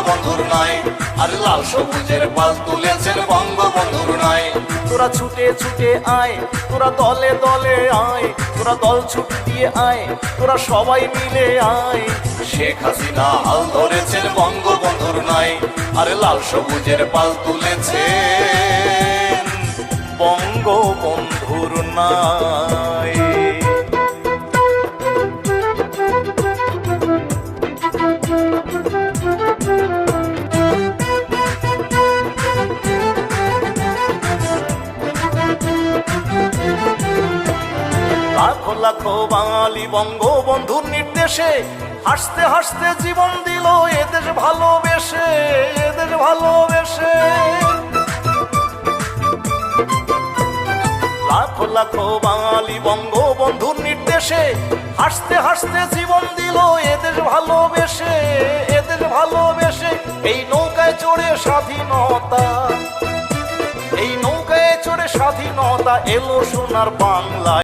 বঙ্গবন্ধুর নয়, আর লাল সবুজের পাল তুলেছেন বঙ্গবন্ধুর নয়। তোরা ছুটে ছুটে আয়, তোরা দলে দলে আয়, তোরা দল ছুট দিয়ে আয়, তোরা সবাই মিলে আয়। শেখ হাসিনা হাল ধরেছেন বঙ্গবন্ধুর নয়, আর লাল সবুজের পাল তুলেছেন বঙ্গবন্ধুর নাই। লাখো লাখো বাঙালি বঙ্গবন্ধুর নির্দেশে হাসতে হাসতে জীবন দিল এদেশ ভালোবেসে, এদেশ ভালোবেসে। লাখো লাখো বাঙালি বঙ্গবন্ধুর নির্দেশে হাসতে হাসতে জীবন দিল এদেশ ভালোবেসে, এদেশ ভালোবেসে। এই নৌকায় চড়ে স্বাধীনতা, এই নৌকায় চড়ে স্বাধীনতা এলো সোনার বাংলায়।